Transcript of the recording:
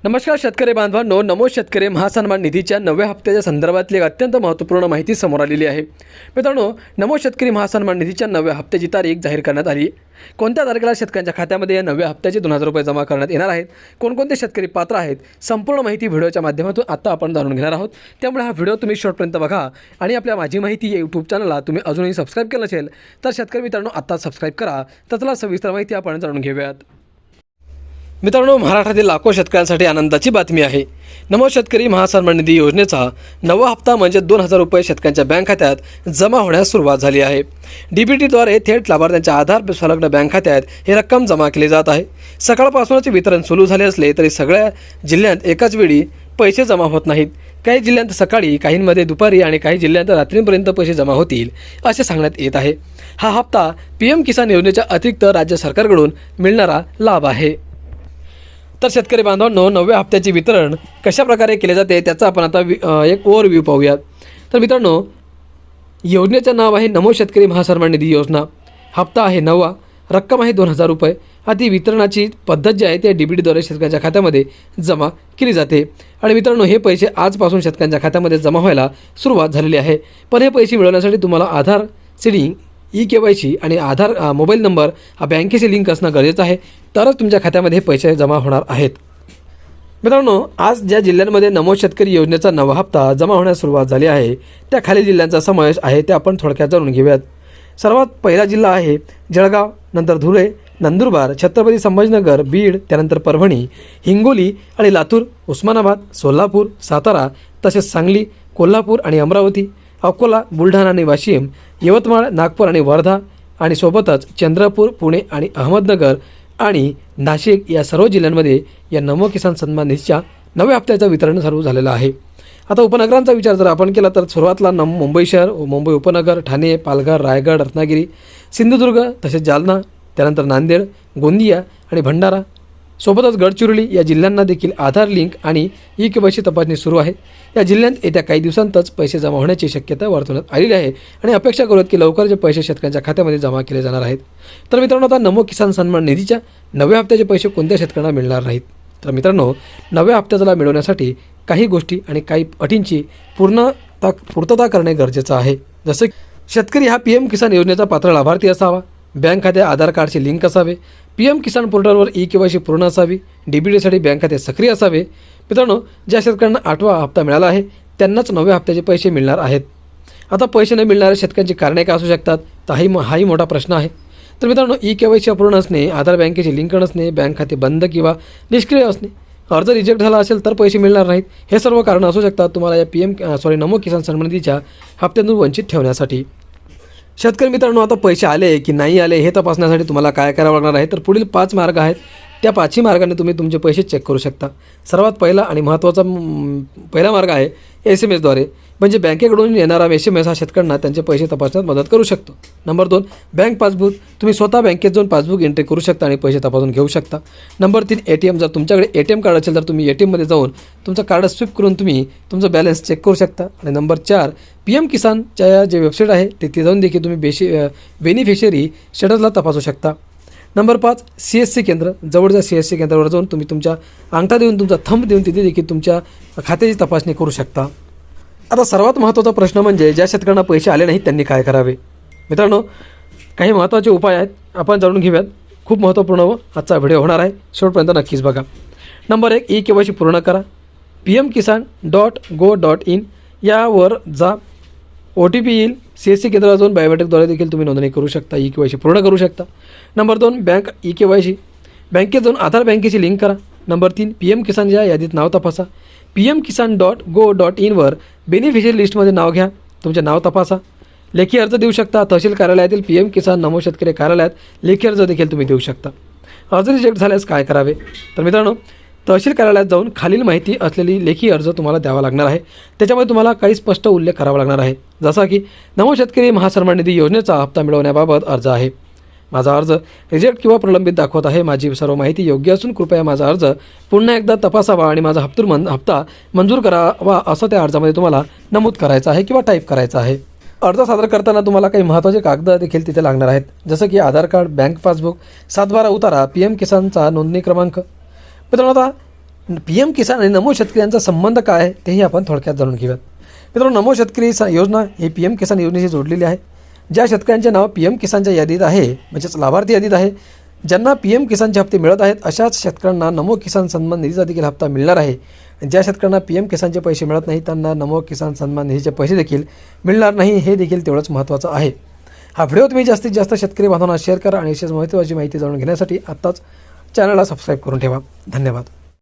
नमस्कार शेतकरी बांधवांनो, नमो शेतकरी महासन्मान निधीच्या नव्या हप्त्याच्या संदर्भातली एक अत्यंत महत्त्वपूर्ण माहिती समोर आलेली आहे. मित्रांनो, नमो शेतकरी महासन्मान निधीच्या नव्या हप्त्याची तारीख जाहीर करण्यात आली. कोणत्या तारखेला शेतकऱ्यांच्या खात्यामध्ये या नव्या हप्त्याचे 2000 रुपये जमा करण्यात येणार आहेत, कोणकोणते शेतकरी पात्र आहेत, संपूर्ण माहिती व्हिडिओच्या माध्यमातून आता आपण जाणून घेणार आहोत. त्यामुळे हा व्हिडिओ तुम्ही शेवटपर्यंत बघा आणि आपल्या माझी माहिती या यूट्यूब चॅनलला तुम्ही अजूनही सबस्क्राईब केलं असेल तर शेतकरी मित्रांनो आता सबस्क्राईब करा. तर चला सविस्तर माहिती आपण जाणून घेऊयात. मित्रांनो, महाराष्ट्रातील लाखो शेतकऱ्यांसाठी आनंदाची बातमी आहे. नमो शेतकरी महासन्मान निधी योजनेचा नवा हप्ता म्हणजे 2000 रुपये शेतकऱ्यांच्या बँक खात्यात जमा होण्यास सुरुवात झाली आहे. DBTद्वारे थेट लाभार्थ्यांच्या आधार संलग्न बँक खात्यात ही रक्कम जमा केली जात आहे. सकाळपासूनच वितरण सुरू झाले असले तरी सगळ्या जिल्ह्यांत एकाच वेळी पैसे जमा होत नाहीत. काही जिल्ह्यांत सकाळी, काहींमध्ये दुपारी आणि काही जिल्ह्यांत रात्रीपर्यंत पैसे जमा होतील असे सांगण्यात येत आहे. हा हप्ता PM किसान योजनेच्या अतिरिक्त राज्य सरकारकडून मिळणारा लाभ आहे. तर शेतकरी बांधवांनो, नव्या हप्त्याचे वितरण कशा प्रकारे केले जाते त्याचा आपण आता एक ओव्हरव्ह्यू पाहूयात. तर मित्रांनो, योजनेचं नाव आहे नमो शेतकरी महासन्मान निधी योजना. हप्ता आहे नवा, रक्कम आहे 2000 रुपये. आधी वितरणाची पद्धत जी आहे ते DBTद्वारे शेतकऱ्यांच्या खात्यामध्ये जमा केली जाते. आणि मित्रांनो, हे पैसे आजपासून शेतकऱ्यांच्या खात्यामध्ये जमा व्हायला सुरुवात झालेली आहे. पण हे पैसे मिळवण्यासाठी तुम्हाला आधार सीडिंग, eKYC आणि आधार मोबाईल नंबर हा बँकेशी लिंक असणं गरजेचं आहे. तरच तुमच्या खात्यामध्ये हे पैसे जमा होणार आहेत. मित्रांनो, आज ज्या जिल्ह्यांमध्ये नमो शेतकरी योजनेचा नवा हप्ता जमा होण्यास सुरुवात झाली आहे त्या खालील जिल्ह्यांचा समावेश आहे ते आपण थोडक्यात जाणून घेऊयात. सर्वात पहिला जिल्हा आहे जळगाव, नंतर धुळे, नंदुरबार, छत्रपती संभाजीनगर, बीड, त्यानंतर परभणी, हिंगोली आणि लातूर, उस्मानाबाद, सोलापूर, सातारा, तसेच सांगली, कोल्हापूर आणि अमरावती, अकोला, बुलढाणा आणि वाशिम, यवतमाळ, नागपूर आणि वर्धा आणि सोबतच चंद्रपूर, पुणे आणि अहमदनगर आणि नाशिक या सर्व जिल्ह्यांमध्ये या नमो किसान सन्मान निधीच्या नव्या हप्त्याचं वितरण सुरू झालेलं आहे. आता उपनगरांचा विचार जर आपण केला तर सुरुवातला मुंबई शहर, मुंबई उपनगर, ठाणे, पालघर, रायगड, रत्नागिरी, सिंधुदुर्ग, तसेच जालना, त्यानंतर नांदेड, गोंदिया आणि भंडारा, सोबतच गडचिरोली या जिल्ह्यांना देखील आधार लिंक आणि eKYC तपासणी सुरू आहे. या जिल्ह्यात येत्या काही दिवसांतच पैसे जमा होण्याची शक्यता वर्तवण्यात आलेली आहे आणि अपेक्षा करूयात की लवकर जे पैसे शेतकऱ्यांच्या खात्यामध्ये जमा केले जाणार आहेत. तर मित्रांनो, आता नमो किसान सन्मान निधीच्या नव्या हप्त्याचे पैसे कोणत्या शेतकऱ्यांना मिळणार नाहीत. तर मित्रांनो, नव्या हप्त्याला मिळवण्यासाठी काही गोष्टी आणि काही अटींची पूर्तता करणे गरजेचं आहे. जसे शेतकरी हा PM किसान योजनेचा पात्र लाभार्थी असावा, बँक खाते आधार कार्डचे लिंक असावे, PM किसान पोर्टलवर eKYC पूर्ण असावी, DBTसाठी बँक खाते सक्रिय असावे. मित्रांनो, ज्या शेतकऱ्यांना 8वा हप्ता मिळाला आहे त्यांनाच नव्या हप्त्याचे पैसे मिळणार आहेत. आता पैसे न मिळणाऱ्या शेतकऱ्यांची कारणे काय असू शकतात तर हाही मोठा प्रश्न आहे. तर मित्रांनो, eKYC अपूर्ण असणे, आधार बँकेची लिंक नसणे, बँक खाते बंद किंवा निष्क्रिय असणे, अर्ज रिजेक्ट झाला असेल तर पैसे मिळणार नाहीत. हे सर्व कारणं असू शकतात तुम्हाला या नमो किसान सन्मान निधीच्या हप्त्यातून वंचित ठेवण्यासाठी. शेतकरी मित्रांनो, आता पैसे आले की नाही आले हे तपासण्यासाठी तुम्हाला काय करावं लागणार आहे तर पुढील 5 मार्ग आहेत. त्या 5ही मार्गाने तुम्ही तुमचे पैसे चेक करू शकता. सर्वात पहिला आणि महत्त्वाचा पहिला मार्ग आहे SMS द्वारे. म्हणजे बँकेकडून येणारा SMS हा शेतकऱ्यांना त्यांचे पैसे तपासण्यात मदत करू शकतो. Number 2, bank passbook. तुम्ही स्वतः बँकेत जाऊन पासबुक एंट्री करू शकता आणि पैसे तपासून घेऊ शकता. Number 3, ATM. जर तुमच्याकडे ATM कार्ड असेल तर तुम्ही ATMमध्ये जाऊन तुमचं कार्ड स्विप करून तुम्ही तुमचं बॅलन्स चेक करू शकता. आणि नंबर 4, PM किसानच्या जे वेबसाईट आहे तिथे जाऊन देखील तुम्ही बेनिफिशियरी स्टेटसला तपासू शकता. नंबर 5, CSC केंद्र. जवळच्या CSC केंद्रावर जाऊन तुम्ही तुमच्या अंगठा देऊन, तुमचा थंब देऊन तिथे देखील तुमच्या खात्याची तपासणी करू शकता. आता सर्वात महत्त्वाचा प्रश्न म्हणजे ज्या शेतकऱ्यांना पैसे आले नाहीत त्यांनी काय करावे. मित्रांनो, काही महत्त्वाचे उपाय आहेत आपण जाणून घेऊयात. खूप महत्त्वपूर्ण आजचा व्हिडिओ होणार आहे, शेवटपर्यंत नक्कीच बघा. नंबर 1, eKYC पूर्ण करा. pmkisan.go.in यावर जा. OTP येईल. CSC केंद्रावर जाऊन बायोमेट्रिकद्वारे देखील तुम्ही नोंदणी करू शकता, eKYC पूर्ण करू शकता. Number 2, bank eKYC. बँकेत जाऊन आधार बँकेची लिंक करा. नंबर 3, PM किसान या यादीत नाव तपासा. pmkisan.go.in वर बेनिफिशियरी लिस्टमध्ये नाव घ्या, तुमचे नाव तपासा. लेखी अर्ज देऊ शकता. तहसील कार्यालयातील PM किसान नमो शेतकरी कार्यालयात लेखी अर्ज देखील तुम्ही देऊ शकता. अर्ज रिजेक्ट झाल्यास काय करावे तर मित्रांनो, तहसील कार्यालयात जाऊन खालील माहिती असलेली लेखी अर्ज तुम्हाला द्यावा लागणार आहे. त्याच्यामध्ये तुम्हाला काही स्पष्ट उल्लेख करावा लागणार आहे, जसा की नमो शेतकरी महासन्मान निधी योजनेचा हप्ता मिळवण्याबाबत अर्ज आहे. माझा अर्ज रिजेक्ट किंवा प्रलंबित दाखवत आहे. माझी सर्व माहिती योग्य असून कृपया माझा अर्ज पुन्हा एकदा तपासावा आणि माझा हप्ता मंजूर करावा असं त्या अर्जामध्ये तुम्हाला नमूद करायचं आहे किंवा टाईप करायचं आहे. अर्ज सादर करताना तुम्हाला काही महत्त्वाचे कागद देखील तिथे लागणार आहेत, जसं की आधार कार्ड, बँक पासबुक, 7/12 उतारा, PM किसानचा नोंदणी क्रमांक. मित्रांनो, आता पी एम किसान आणि नमो शेतकरी यांचा संबंध काय आहे तेही आपण थोडक्यात जाणून घेऊयात. मित्रांनो, नमो शेतकरी योजना ही पी एम किसान योजनेशी जोडलेली आहे. ज्या शेतकऱ्यांचे नाव पी एम किसानच्या यादीत आहे, म्हणजेच लाभार्थी यादीत आहे, ज्यांना पी एम किसानचे हप्ते मिळत आहेत, अशाच शेतकऱ्यांना नमो किसान सन्मान निधीचा देखील हप्ता मिळणार आहे. ज्या शेतकऱ्यांना पी एम किसानचे पैसे मिळत नाही त्यांना नमो किसान सन्मान निधीचे पैसे देखील मिळणार नाही. हे देखील तेवढंच महत्त्वाचं आहे. हा व्हिडिओ तुम्ही जास्तीत जास्त शेतकरी बांधवांना शेअर करा आणि अशीच महत्त्वाची माहिती जाणून घेण्यासाठी आत्ताच चॅनलला सबस्क्राईब करून ठेवा. धन्यवाद.